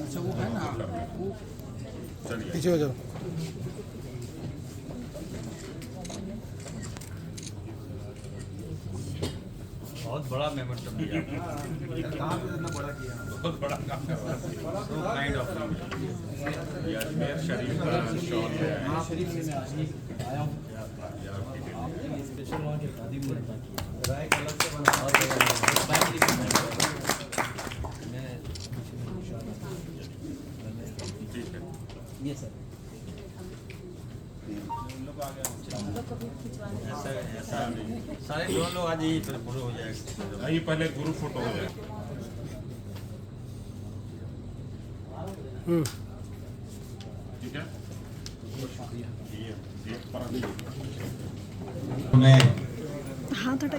अच्छा वो है ना वो पीछे हो जाओ। बहुत बड़ा मेमोरेंडम दिया कहाँ पे इतना बड़ा किया बहुत बड़ा काम करवा सो काइंड ऑफ ये अजमेर शरीफ का शॉल है हाँ शरीफ से मैं आज ही आया हूँ स्पेशल वहाँ के खादी में राय अलग से बना ठीक है ये सर ऐसा ऐसा नहीं सारे दोनों लोग आज ही फिर पूरे हो जाएगा ये पहले गुरु फोटो हो जाए। ठीक है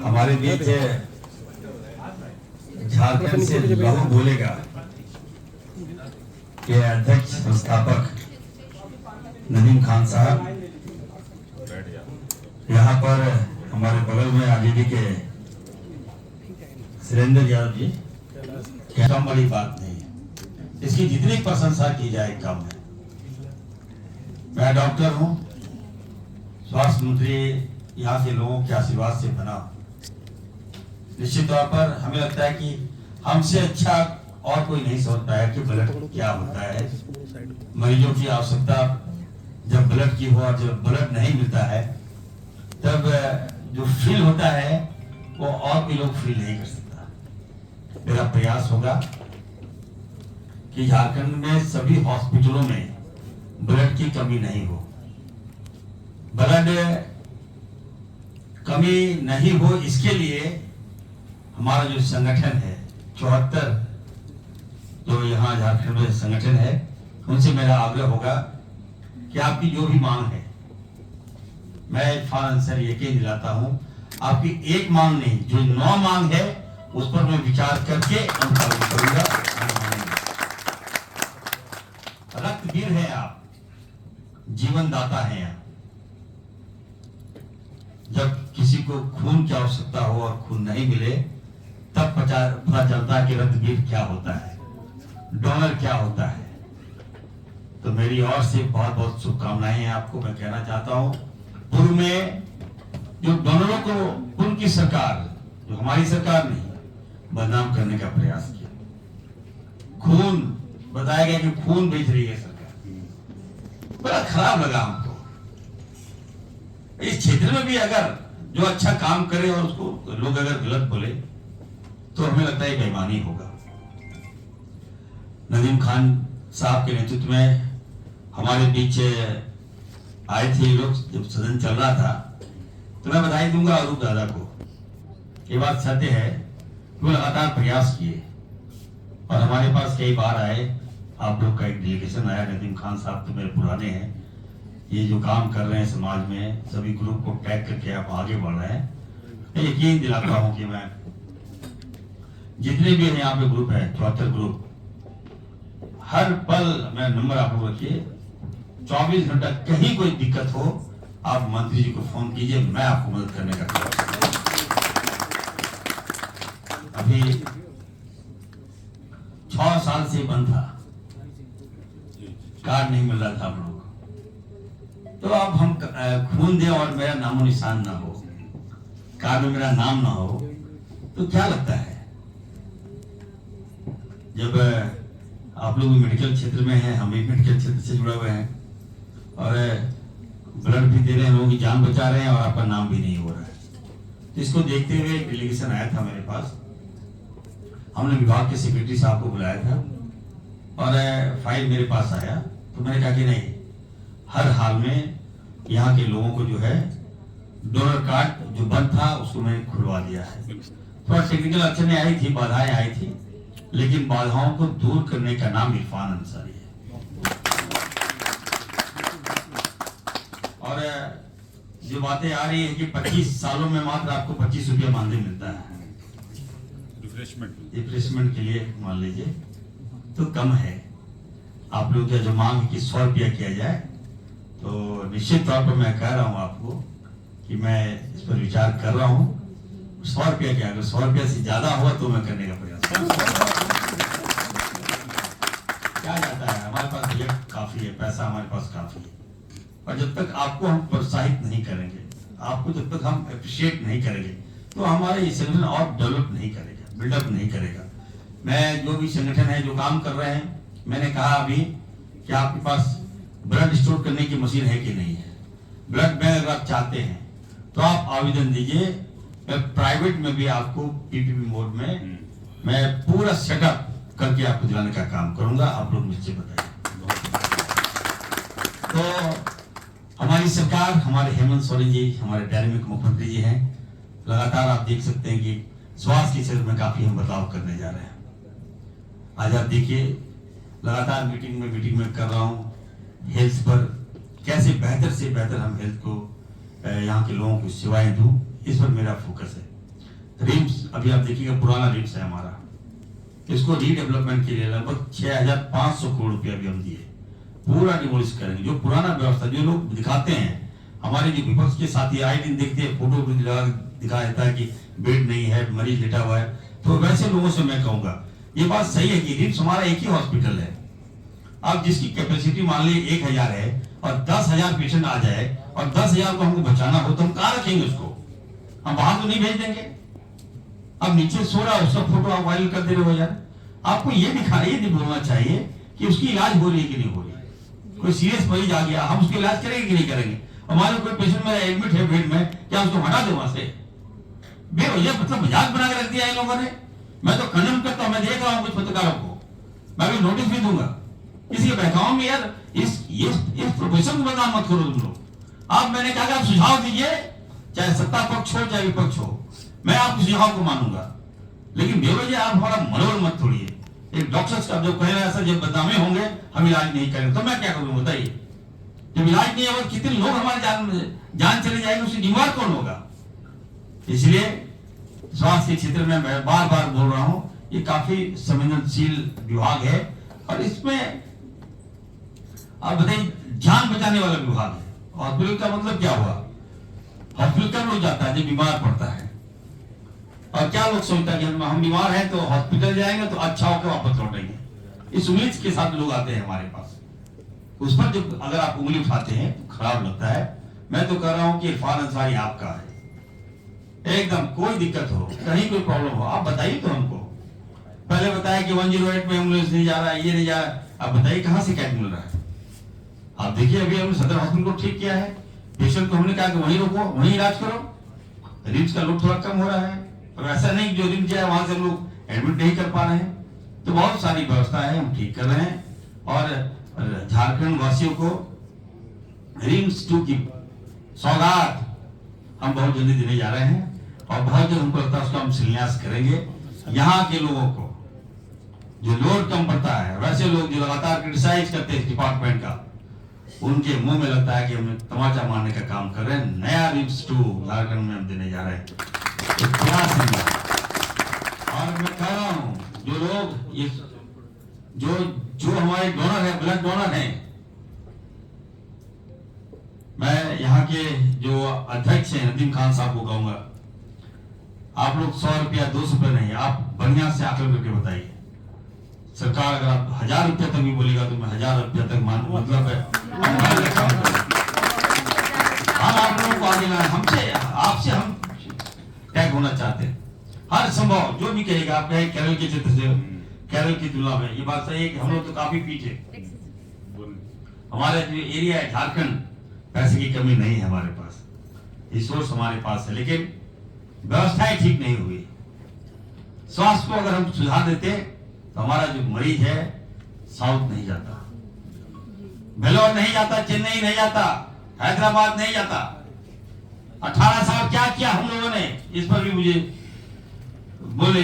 हमारे बीच झारखंड से लहू बोलेगा के अध्यक्ष संस्थापक नदीम खान साहब यहाँ पर हमारे बगल में आरजेडी के सुरेंद्र यादव जी, कम बड़ी बात नहीं है, इसकी जितनी प्रशंसा की जाए कम है। मैं डॉक्टर हूँ, स्वास्थ्य मंत्री यहाँ के लोगों के आशीर्वाद से बना। निश्चित तौर पर हमें लगता है कि हमसे अच्छा और कोई नहीं सोच पाया कि ब्लड क्या होता है। मरीजों की आवश्यकता जब ब्लड की हो और जब ब्लड नहीं मिलता है तब जो फील होता है वो और भी लोग फील नहीं कर सकता। मेरा प्रयास होगा कि झारखंड में सभी हॉस्पिटलों में ब्लड की कमी नहीं हो। ब्लड कमी नहीं हो इसके लिए हमारा जो संगठन है 74 जो यहाँ झारखंड में संगठन है उनसे मेरा आग्रह होगा कि आपकी जो भी मांग है मैं फॉर आंसर यकीन दिलाता हूं। आपकी एक मांग नहीं जो 9 मांग है उस पर मैं विचार करके अनुपालन करूंगा। रक्तवीर है आप, जीवन दाता है आप। जब किसी को खून की आवश्यकता हो और खून नहीं मिले तब पता चलता है कि रक्तवीर क्या होता है, डोनर क्या होता है। तो मेरी ओर से बहुत बहुत शुभकामनाएं हैं आपको। मैं कहना चाहता हूं पूर्व में जो डोनरों को उनकी सरकार जो हमारी सरकार नहीं बदनाम करने का प्रयास किया, खून बताया गया कि खून बेच रही है सरकार, बड़ा खराब लगा हमको। इस क्षेत्र में भी अगर जो अच्छा काम करे और उसको लोग अगर गलत बोले तो हमें लगता है बेईमानी होगा। नदीम खान साहब के नेतृत्व में हमारे बीच आए थे लोग जब सदन चल रहा था तो मैं बधाई दूंगा अरूप दादा को। ये बात सत्य है कि वो लगातार प्रयास किए और हमारे पास कई बार आए। आप लोग का एक डेलीगेशन आया, नदीम खान साहब तो मेरे पुराने हैं, ये जो काम कर रहे हैं समाज में सभी ग्रुप को टैग करके आप आगे बढ़ रहे हैं। मैं यकीन दिलाता हूं कि मैं जितने भी यहाँ पे ग्रुप है 74 ग्रुप, हर पल मैं नंबर आपको रखिए 24 घंटा कहीं कोई दिक्कत हो आप मंत्री जी को फोन कीजिए, मैं आपको मदद करने का प्रयास करूंगा। अभी 6 साल से बंद था, कार्ड नहीं मिल रहा था हम लोग। तो अब हम खून दें और मेरा नामो निशान ना हो, कार्ड में मेरा नाम ना हो तो क्या लगता है। जब आप लोग मेडिकल क्षेत्र में हैं, हम भी मेडिकल क्षेत्र से जुड़े हुए हैं और ब्लड भी दे रहे हैं, लोगों की जान बचा रहे हैं और आपका नाम भी नहीं हो रहा है। तो इसको देखते हुए एक डेलीगेशन आया था मेरे पास, हमने विभाग के सेक्रेटरी साहब को बुलाया था और फाइल मेरे पास आया तो मैंने कहा कि नहीं, हर हाल में यहाँ के लोगों को जो है डोनर कार्ड जो बंद था उसको मैंने खुलवा दिया है। थोड़ा टेक्निकल अड़चनें आई थी, बाधाएं आई थी, लेकिन बाधाओं को दूर करने का नाम इरफान अंसारी है। और जो बातें आ रही है कि 25 सालों में मात्र आपको 25 रुपया मानदेय मिलता है रिफ्रेशमेंट के लिए, मान लीजिए तो कम है। आप लोग जो मांग कि 100 रुपया किया जाए तो निश्चित तौर पर मैं कह रहा हूं आपको कि मैं इस पर विचार कर रहा हूं। 100 रुपया क्या, अगर 100 रुपया से ज्यादा हुआ तो मैं करने का प्रयास करूंगा। क्या जाता है, हमारे पास बजट काफी है, पैसा हमारे पास काफी है, और जब तक आपको हम प्रोत्साहित नहीं करेंगे, आपको जब तक हम अप्रिशिएट नहीं करेंगे, तो हमारे ये संगठन और डेवलप नहीं करेगा, बिल्डअप नहीं करेगा। मैं जो भी संगठन है जो काम कर रहे हैं, मैंने कहा अभी कि आपके पास ब्लड स्टोर करने की मशीन है कि नहीं है, ब्लड बैंक अगर आप चाहते हैं तो आप आवेदन दीजिए। मैं प्राइवेट में भी आपको पीपीपी मोड में मैं पूरा सेटअप करके आपको दिलाने का काम करूंगा, आप लोग मुझसे बताइए। तो हमारी सरकार, हमारे हेमंत सोरेन जी हमारे डायनेमिक मुख्यमंत्री जी हैं, लगातार आप देख सकते हैं कि स्वास्थ्य के क्षेत्र में काफी हम बदलाव करने जा रहे हैं। आज आप देखिए लगातार मीटिंग में कर रहा हूँ हेल्थ पर, कैसे बेहतर से बेहतर हम हेल्थ को यहाँ के लोगों को सेवाएं दूं, इस पर मेरा फोकस है। रिम्स अभी आप देखिएगा पुराना रिम्स है हमारा, इसको रीडेवलपमेंट के लिए लगभग 6,500 करोड़ रुपया भी हम दिए, पूरा डिमोलिश करेंगे। जो पुराना व्यवस्था जो लोग दिखाते हैं, हमारे जो विपक्ष के साथी आए दिन देखते हैं फोटो दिखा देता है कि बेड नहीं है, मरीज लेटा हुआ है, तो वैसे लोगों से मैं कहूंगा ये बात सही है कि रिम्स हमारा एक ही हॉस्पिटल है। अब जिसकी कैपेसिटी मान ली 1,000 है और 10,000 पेशेंट आ जाए और 10,000 को हमको बचाना हो तो हम कहाँ रखेंगे उसको, हम बाहर तो नहीं भेज देंगे। अब नीचे सो रहा है, उसका फोटो आप वायरल कर दे रहे हो यार। आपको ये नहीं बोलना चाहिए कि उसकी इलाज हो रही है कि नहीं हो रही है। कोई सीरियस मरीज आ गया, हम उसका इलाज करेंगे कि नहीं करेंगे। हमारे कोई पेशेंट मेरा एडमिट है बेड में, क्या उसको हटा दे वहां से? बेवजह मतलब मजाक बना के रख दिया इन लोगों ने। मैं तो खंडन करता हूं, मैं देख रहा हूं कुछ पत्रकारों को, मैं भी नोटिस भी दूंगा। किसी बहकाओं में यार इस प्रोफेशन को बदनाम मत करो तुम लोग। अब मैंने कहा कि आप सुझाव दीजिए, चाहे सत्ता पक्ष हो चाहे विपक्ष हो, मैं आपके सुझाव को मानूंगा, लेकिन बेवजह आप हमारा मनोबल मत तोड़िए। एक डॉक्टर्स का जो कह रहा है सर जब बदनामी होंगे हम इलाज नहीं करेंगे, तो मैं क्या करूं बताइए? जब इलाज नहीं होगा कितने लोग हमारे जान चले जाएंगे, उससे बीमार कौन होगा? इसलिए स्वास्थ्य के क्षेत्र में मैं बार बार बोल रहा हूं, ये काफी संवेदनशील विभाग है और इसमें आप बताइए जान बचाने वाला विभाग है। हॉस्पिटल का मतलब क्या हुआ? हॉस्पिटल कब लोग जाता है? जब बीमार पड़ता है। और क्या लोग सोचता है कि हम बीमार हैं तो हॉस्पिटल जाएंगे तो अच्छा होकर वापस लौटेंगे, इस उम्मीद के साथ लोग आते हैं हमारे पास। उस पर जब अगर आप उंगली उठाते हैं तो खराब लगता है। मैं तो कह रहा हूं कि इरफान अंसारी आपका है, एकदम कोई दिक्कत हो, कहीं कोई प्रॉब्लम हो आप बताइए तो हमको। पहले बताया कि 108 में एम्बुलेंस नहीं जा रहा है, ये नहीं जा रहा है, आप बताइए कहां से कैब मिल रहा है? आप देखिए अभी हमने सदर हॉस्पिटल को ठीक किया है, पेशेंट को हमने कहा कि वहीं रोको, वहीं इलाज करो। रिम्स का लोड थोड़ा कम हो रहा है, और ऐसा नहीं जो रिम्स जाए वहां से हम लोग एडमिट नहीं कर पा रहे हैं। तो बहुत सारी व्यवस्था है, हम ठीक कर रहे हैं। और झारखंड वासियों को रिम्स 2 की सौगात हम बहुत जल्दी देने जा रहे हैं, और बहुत जल्द हमको लगता है उसका हम शिलान्यास करेंगे। यहाँ के लोगों को जो लोड कम पड़ता है, वैसे लोग जो लगातार क्रिटिसाइज करते हैं इस डिपार्टमेंट का, उनके मुंह में लगता है कि हम तमाचा मारने का काम कर रहे हैं। नया रिम्स 2 झारखंड में हम देने जा रहे हैं। और मैं कह रहा हूं जो लोग ये जो हमारे डोनर है, ब्लड डोनर हैं, मैं यहाँ के जो अध्यक्ष हैं नदीम खान साहब को कहूंगा, आप लोग 100 रुपया 200 रुपया नहीं, आप बढ़िया से आकलन करके बताइए। सरकार अगर आप 1,000 रुपया तक भी बोलेगा तो मैं 1,000 रुपया तक मान, मतलब है हम आप लोगों को आगे लाए, हमसे आपसे हम टैग होना चाहते हैं। हर संभव जो भी कहेगा, आप कहे केरल के चित्र से, केरल की तुलना में ये बात सही है कि हम लोग तो काफी पीछे, हमारा जो एरिया है झारखंड, पैसे की कमी नहीं है हमारे पास, रिसोर्स हमारे पास है, लेकिन व्यवस्थाएं ठीक नहीं हुई। स्वास्थ्य को अगर हम सुधार देते तो हमारा जो मरीज है साउथ नहीं जाता, बेलोर नहीं जाता, चेन्नई नहीं जाता, हैदराबाद नहीं जाता। 18 साल क्या किया हम लोगों ने, इस पर भी मुझे बोले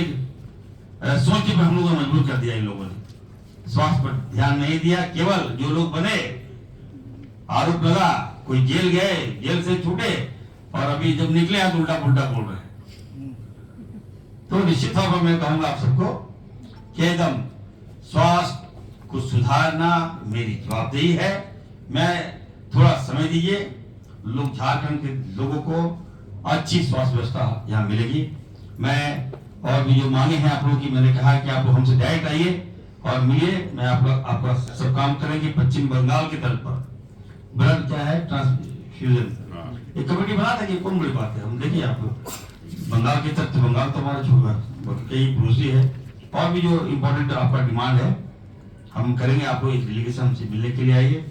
सोचने पर हम लोगों ने मजबूर कर दिया। इन लोगों ने स्वास्थ्य पर ध्यान नहीं दिया। केवल जो लोग बने, आरोप लगा, कोई जेल गए, जेल से छूटे, और अभी जब निकले हैं तो उल्टा पुल्टा बोल रहे हैं। तो निश्चित तौर पर मैं कहूंगा आप सबको कि एकदम स्वास्थ्य को सुधारना मेरी जवाबदेही है। मैं थोड़ा समय दीजिए, लोग झारखंड के लोगों को अच्छी स्वास्थ्य व्यवस्था यहाँ मिलेगी। मैं और भी जो मांगे हैं आप लोगों की, मैंने कहा कि आप लोग हमसे डायरेक्ट आइए और मिलिए, मैं आपका सब काम करेंगे। पश्चिम बंगाल की तरफ पर ब्लड क्या है ट्रांसफ्यूजन, ये कमेटी बना था कि कौन बड़ी बात है। हम देखिए आपको बंगाल की तरफ, बंगाल तो हमारा छोटा कई पड़ोसी है, और भी जो इम्पोर्टेंट आपका डिमांड है हम करेंगे। आपको एक डेलीगेशन हमसे मिलने के लिए आइए,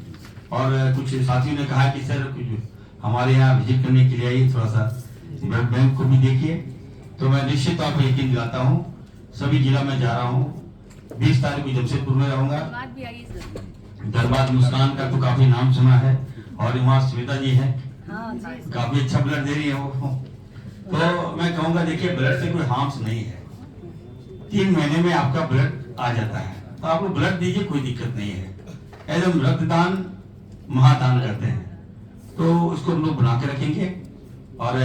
और कुछ साथियों ने कहा कि सर कुछ हमारे यहाँ विजिट करने के लिए आइए, थोड़ा सा ब्लड बैंक को भी देखिए। तो मैं निश्चित तौर पर यकीन दिलाता हूँ, सभी जिला में जा रहा हूँ। 20 तारीख को जमशेदपुर में रहूंगा। धनबाद मुस्कान का तो काफी नाम सुना है, और वहाँ श्वेता जी है, काफी अच्छा ब्लड दे रही है वो। तो मैं कहूँगा देखिए, ब्लड से कोई हार्म्स नहीं है, 3 महीने में आपका ब्लड आ जाता है, तो आप लोग ब्लड दीजिए, कोई दिक्कत नहीं है। एकदम रक्तदान महादान करते हैं, तो उसको हम लोग बना के रखेंगे। और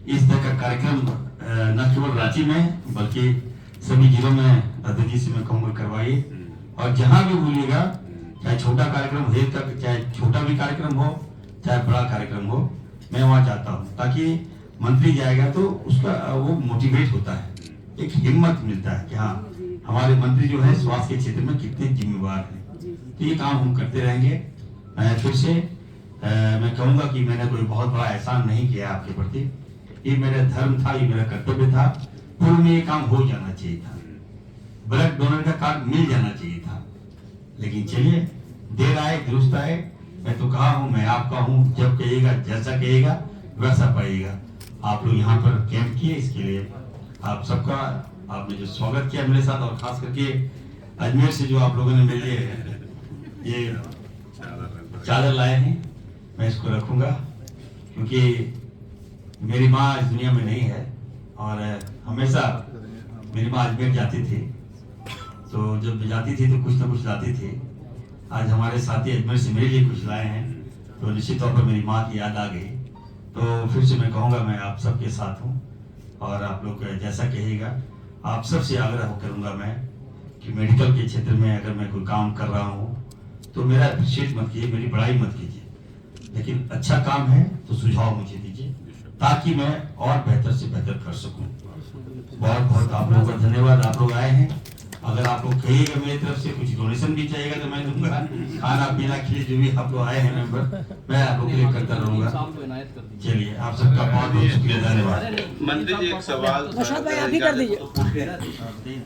इस तरह का कार्यक्रम न केवल रांची में बल्कि सभी जिलों में दादाजी से मैं कहूँगा करवाइए। और जहाँ भी बोलिएगा, चाहे छोटा कार्यक्रम हो, चाहे छोटा भी कार्यक्रम हो, चाहे बड़ा कार्यक्रम हो, मैं वहाँ जाता हूँ, ताकि मंत्री जाएगा तो उसका वो मोटिवेट होता है, एक हिम्मत मिलता है कि हाँ हमारे मंत्री जो है स्वास्थ्य के क्षेत्र में कितने जिम्मेवार हैं। तो ये काम हम करते रहेंगे। फिर से मैं कहूँगा कि मैंने कोई बहुत बड़ा एहसान नहीं किया आपके प्रति, ये मेरा धर्म था, ये मेरा कर्तव्य था। पूर्व में ये काम हो जाना चाहिए था, ब्लड डोनर का कार्ड मिल जाना चाहिए था, लेकिन चलिए देर आए दुरुस्त आए। मैं तो कहा हूँ, मैं आपका हूँ, जब कहिएगा जैसा कहिएगा वैसा पाइएगा। आप लोग यहाँ पर कैंप किए, इसके लिए आप सबका, आपने जो स्वागत किया मेरे साथ, और खास करके अजमेर से जो आप लोगों ने मेरे लिए ये चादर लाए हैं, मैं इसको रखूंगा, क्योंकि मेरी माँ इस दुनिया में नहीं है, और हमेशा मेरी माँ अजमेर जाती थी, तो जब जाती थी तो कुछ ना कुछ लाती थी। आज हमारे साथी अजमेर से मेरे लिए कुछ लाए हैं, तो निश्चित तौर पर मेरी माँ की याद आ गई। तो फिर से मैं कहूँगा, मैं आप सबके साथ हूँ, और आप लोग जैसा कहिएगा। आप सबसे आग्रह करूँगा मैं कि मेडिकल के क्षेत्र में अगर मैं कोई काम कर रहा हूँ तो मेरा अप्रिशिएट मत कीजिए, मेरी बड़ाई मत कीजिए, लेकिन अच्छा काम है तो सुझाव मुझे दीजिए, ताकि मैं और बेहतर से बेहतर कर सकूं। बहुत बहुत आप लोगों का धन्यवाद, आप लोग आए हैं। अगर आप लोग कहिएगा मेरी तरफ से कुछ डोनेशन भी चाहिएगा तो मैं दूंगा, खाना पीना के लिए जो भी आप लोग आए हैं मेंबर, मैं आप लोग के लिए करता रहूंगा। चलिए, आप सबका बहुत बहुत शुक्रिया, धन्यवाद। मंत्री जी एक सवाल भाई आप ही कर दीजिए।